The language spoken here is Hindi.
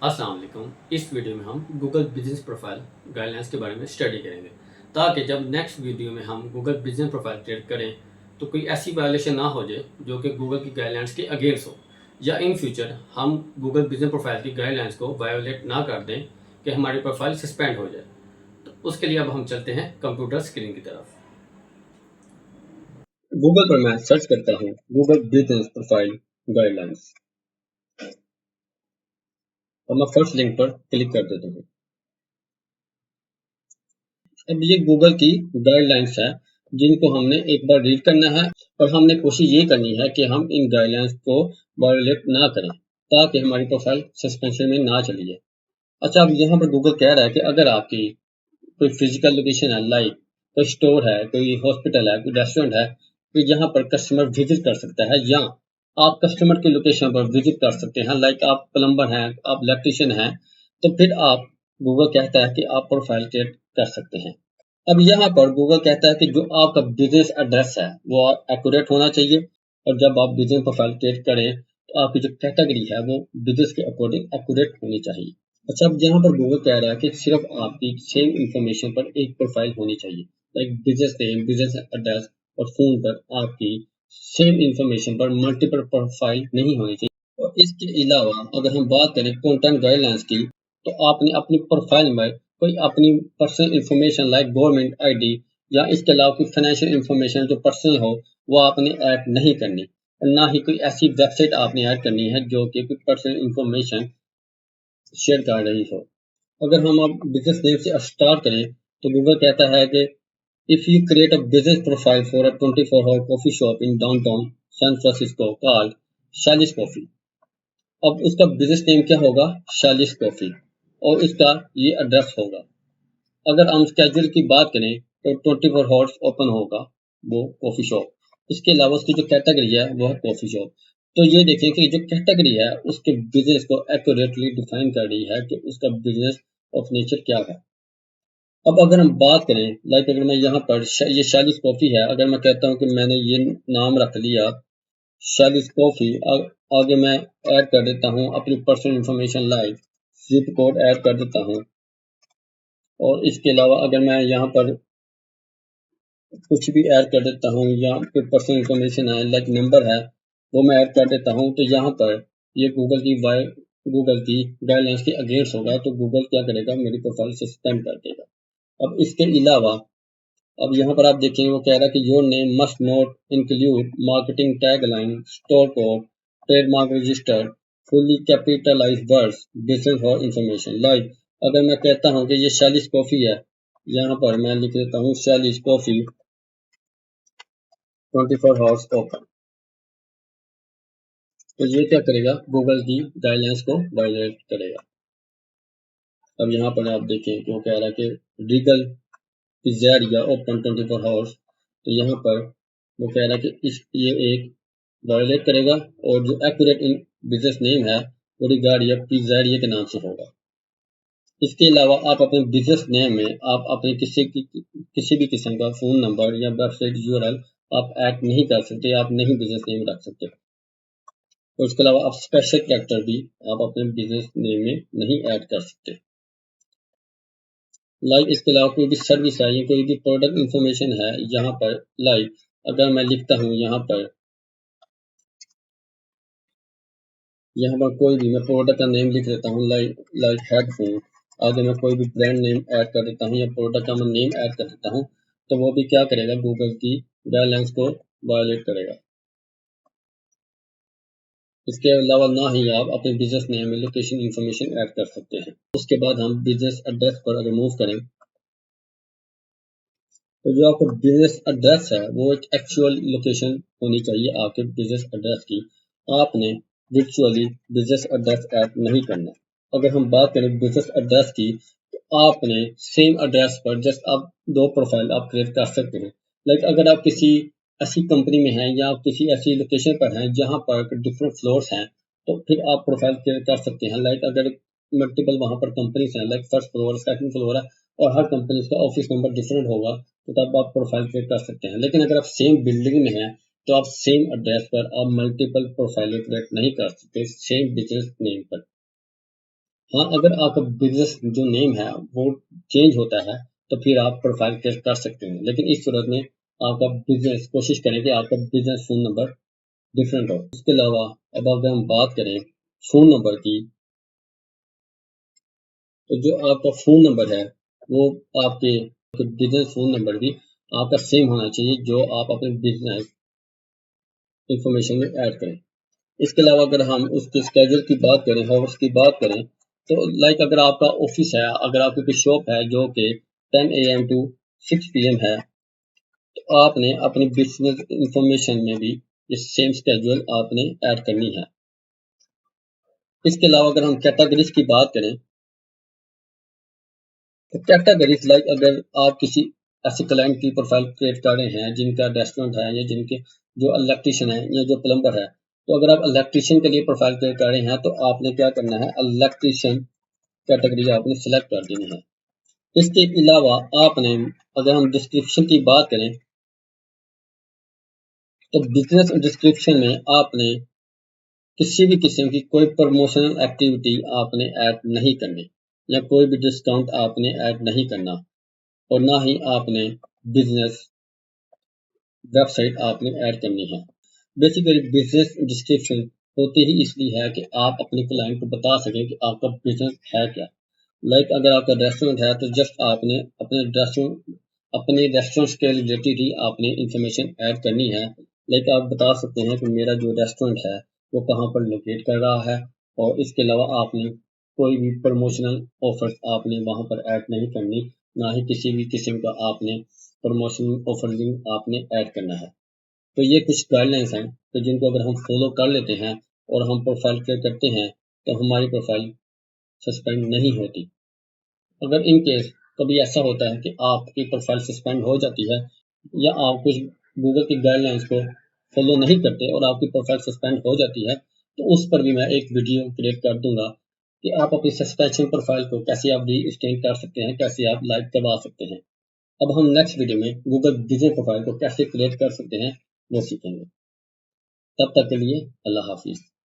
अस्सलाम वालेकुम। इस वीडियो में हम गूगल बिजनेस प्रोफाइल गाइडलाइंस के बारे में स्टडी करेंगे ताकि जब नेक्स्ट वीडियो में हम गूगल बिजनेस प्रोफाइल क्रिएट करें तो कोई ऐसी वायलेशन ना हो जाए जो कि गूगल की गाइडलाइंस के अगेंस्ट हो, या इन फ्यूचर हम गूगल बिजनेस प्रोफाइल की गाइडलाइंस को वायोलेट ना कर दें कि हमारी प्रोफाइल सस्पेंड हो जाए। तो उसके लिए अब हम चलते हैं कंप्यूटर स्क्रीन की तरफ। गूगल पर मैं सर्च करता हूँ गूगल बिजनेस प्रोफाइल गाइडलाइंस और मैं फर्स्ट लिंक पर क्लिक कर देता हूँ। अब ये गूगल की गाइडलाइंस है जिनको हमने एक बार रीड करना है और हमने कोशिश ये करनी है कि हम इन गाइडलाइंस को वायोलेट ना करें ताकि हमारी प्रोफाइल सस्पेंशन में ना चली जाए। अच्छा, अब यहाँ पर गूगल कह रहा है कि अगर आपकी कोई फिजिकल लोकेशन है, लाइक कोई स्टोर है, कोई हॉस्पिटल है, कोई रेस्टोरेंट है, तो जहाँ पर कस्टमर विजिट कर सकता है, या आप कस्टमर की लोकेशन पर विजिट कर सकते हैं, लाइक आप प्लम्बर हैं, आप इलेक्ट्रिशियन हैं, तो फिर आप गूगल कहता है कि आप प्रोफाइल क्रिएट कर सकते हैं। अब यहाँ पर गूगल कहता है कि जो आपका बिजनेस एड्रेस है वो एक्यूरेट होना चाहिए, और जब आप बिजनेस प्रोफाइल क्रिएट करें तो आपकी जो कैटेगरी है वो बिजनेस के अकॉर्डिंग एक्यूरेट होनी चाहिए। अच्छा, अब यहाँ पर गूगल कह रहा है कि सिर्फ आपकी सेम इंफॉर्मेशन पर एक प्रोफाइल होनी चाहिए, like business name, business address और फोन पर आपकी सेम इंफॉर्मेशन पर मल्टीपल प्रोफाइल नहीं होनी चाहिए। और इसके अलावा अगर हम बात करें कंटेंट गाइडलाइंस की, तो आपने अपनी प्रोफाइल में कोई अपनी personal information like government ID या इसके अलावा कोई फाइनेंशियल इंफॉर्मेशन जो पर्सनल हो वो आपने ऐड नहीं करनी, और ना ही कोई ऐसी वेबसाइट आपने ऐड करनी है जो कि कोई पर्सनल इंफॉर्मेशन शेयर कर रही हो। अगर हम अब बिजनेस नेम से स्टार्ट करें तो गूगल कहता है कि if you create a business profile for a 24 hour coffee shop in downtown San Francisco called Shelly's coffee. अब उसका बिजनेस नेम क्या होगा? शैलिस कॉफी, और इसका ये एड्रेस होगा। अगर हम स्केड्यूल की बात करें तो 24 हॉर्स ओपन होगा वो कॉफी शॉप। इसके अलावा उसकी जो कैटेगरी है वो है कॉफी शॉप। तो ये देखें कि जो कैटेगरी है उसके बिजनेस को एक्यूरेटली डिफाइन कर रही है कि उसका बिजनेस ऑफ नेचर क्या है। अब अगर हम बात करें, लाइक अगर मैं यहाँ पर ये शैलिस कॉफी है, अगर मैं कहता हूँ कि मैंने ये नाम रख लिया शैलिस कॉफी, आगे मैं ऐड कर देता हूँ अपनी personal information like zip code add कर देता हूँ, और इसके अलावा अगर मैं यहाँ पर कुछ भी ऐड कर देता हूँ या फिर पर्सनल इंफॉर्मेशन है लाइक नंबर है वो मैं ऐड कर देता हूँ, तो यहाँ पर ये गूगल की गाइडलाइंस के अगेंस्ट होगा, तो गूगल क्या करेगा? मेरी प्रोफाइल सस्पेंड कर देगा। अब इसके अलावा अब यहाँ पर आप देखेंगे वो कह रहा है कि your name must not include marketing tagline, store code, trademark registered, fully capitalised words, business और इंफॉर्मेशन। लाइक अगर मैं कहता हूँ कि ये शैलिस कॉफी है, यहाँ पर मैं लिख देता हूँ शैलिस कॉफी 24 आवर्स ओपन, तो ये क्या करेगा? गूगल की गाइडलाइंस को वायलेट करेगा। अब यहाँ पर आप देखें जो कह रहा है कि रीगल पिज़्ज़ेरिया ओपन 24 आवर्स, तो यहाँ पर वो कह रहा है कि ये एक वायलेट करेगा, और जो एक्यूरेट इन बिजनेस नेम है वो रिगार्डिया पिज़्ज़ेरिया के नाम से होगा। इसके अलावा आप अपने बिजनेस नेम में आप अपने किसी भी किस्म का फ़ोन नंबर या वेबसाइट यूआरएल आप ऐड नहीं कर सकते, आप नहीं बिजनेस नेम रख सकते। और इसके अलावा आप स्पेशल कैरेक्टर भी आप अपने बिजनेस नेम में नहीं ऐड कर सकते। लाइक इसके अलावा कोई भी सर्विस है या कोई भी प्रोडक्ट इंफॉर्मेशन है, यहाँ पर लाइक अगर मैं लिखता हूँ यहाँ पर कोई भी मैं प्रोडक्ट का नेम लिख देता हूँ लाइक हेडफोन, आगे मैं कोई भी ब्रांड नेम ऐड कर देता हूँ या प्रोडक्ट का मैं नेम ऐड कर देता हूँ, तो वो भी क्या करेगा? गूगल की गाइडलाइंस को वायलेट करेगा। इसके अलावा ना ही आप अपने बिजनेस नेम में लोकेशन इंफॉर्मेशन ऐड कर सकते हैं। उसके बाद हम बिजनेस एड्रेस पर अगर मूव करें तो जो आपका बिजनेस एड्रेस है वो एक एक्चुअल लोकेशन होनी चाहिए आपके बिजनेस एड्रेस की। आपने वर्चुअली बिजनेस एड्रेस ऐड नहीं करना। अगर हम बात करें बिजनेस एड्रेस की, तो आपने सेम एड्रेस पर जस्ट आप दो प्रोफाइल आप क्रिएट कर सकते हैं। लाइक अगर आप किसी ऐसी कंपनी में हैं या आप किसी ऐसी लोकेशन पर हैं जहां पर डिफरेंट फ्लोर्स हैं, तो फिर आप प्रोफाइल क्रिएट कर सकते हैं। लाइक अगर मल्टीपल वहां पर कंपनीज हैं, like first floor, second floor है, और हर कंपनी का ऑफिस नंबर डिफरेंट होगा, तो तब आप प्रोफाइल क्रिएट कर सकते हैं। लेकिन अगर आप सेम बिल्डिंग में हैं तो आप सेम एड्रेस पर आप मल्टीपल प्रोफाइल क्रिएट नहीं कर सकते सेम बिजनेस नेम पर। हाँ, अगर आपका बिजनेस जो नेम है वो चेंज होता है तो फिर आप प्रोफाइल क्रिएट कर सकते हैं, लेकिन इस सूरत में आपका बिजनेस, कोशिश करें कि आपका बिजनेस फोन नंबर डिफरेंट हो। इसके अलावा अब अगर हम बात करें फोन नंबर की, तो जो आपका फ़ोन नंबर है वो आपके बिजनेस फ़ोन नंबर भी आपका सेम होना चाहिए जो आप अपने बिजनेस इंफॉर्मेशन में ऐड करें। इसके अलावा अगर हम उसके स्केड्यूल की बात करें, हावर्स की बात करें, तो लाइक अगर आपका ऑफिस है, अगर आपकी कोई शॉप है जो कि 10 AM टू 6 PM है, तो आपने अपनी बिजनेस इंफॉर्मेशन में भी ये सेम स्केड्यूल आपने ऐड करनी है। इसके अलावा अगर हम कैटेगरीज की बात करें, तो कैटेगरीज लाइक अगर आप किसी ऐसे क्लाइंट की प्रोफाइल क्रिएट कर रहे हैं जिनका रेस्टोरेंट है या जिनके जो इलेक्ट्रिशियन है या जो प्लम्बर है, तो अगर आप इलेक्ट्रिशियन के लिए प्रोफाइल क्रिएट कर रहे हैं तो आपने क्या करना है, इलेक्ट्रिशियन कैटेगरी आपने सिलेक्ट कर देनी है। इसके अलावा आपने, अगर हम डिस्क्रिप्शन की बात करें, तो बिजनेस डिस्क्रिप्शन में आपने किसी भी किस्म की कोई प्रमोशनल एक्टिविटी आपने ऐड नहीं करनी या कोई भी डिस्काउंट आपने ऐड नहीं करना, और ना ही आपने बिजनेस वेबसाइट आपने ऐड करनी है। बेसिकली बिजनेस डिस्क्रिप्शन होती ही इसलिए है कि आप अपने क्लाइंट को बता सकें कि आपका बिजनेस है क्या। लाइक अगर आपका रेस्टोरेंट है तो जस्ट आपने अपने रेस्टोरेंट के रिलेटेड ही आपने इंफॉर्मेशन ऐड करनी है। लाइक आप बता सकते हैं कि मेरा जो रेस्टोरेंट है वो कहाँ पर लोकेट कर रहा है, और इसके अलावा आपने कोई भी प्रमोशनल ऑफर्स आपने वहाँ पर ऐड नहीं करनी, ना ही किसी भी किस्म का आपने प्रमोशनल ऑफरिंग आपने ऐड करना है। तो ये कुछ गाइडलाइंस हैं तो जिनको अगर हम फॉलो कर लेते हैं और हम प्रोफाइल क्रिएट करते हैं तो हमारी प्रोफाइल सस्पेंड नहीं होती। अगर इन केस कभी ऐसा होता है कि आपकी प्रोफाइल सस्पेंड हो जाती है या आप कुछ गूगल की गाइडलाइंस को फॉलो नहीं करते और आपकी प्रोफाइल सस्पेंड हो जाती है, तो उस पर भी मैं एक वीडियो क्रिएट कर दूंगा कि आप अपनी सस्पेंशन प्रोफाइल को कैसे आप रीस्टेट कर सकते हैं, कैसे आप लाइव करवा सकते हैं। अब हम नेक्स्ट वीडियो में गूगल बिजनेस प्रोफाइल को कैसे क्रिएट कर सकते हैं वो सीखेंगे। तब तक के लिए अल्लाह हाफिज।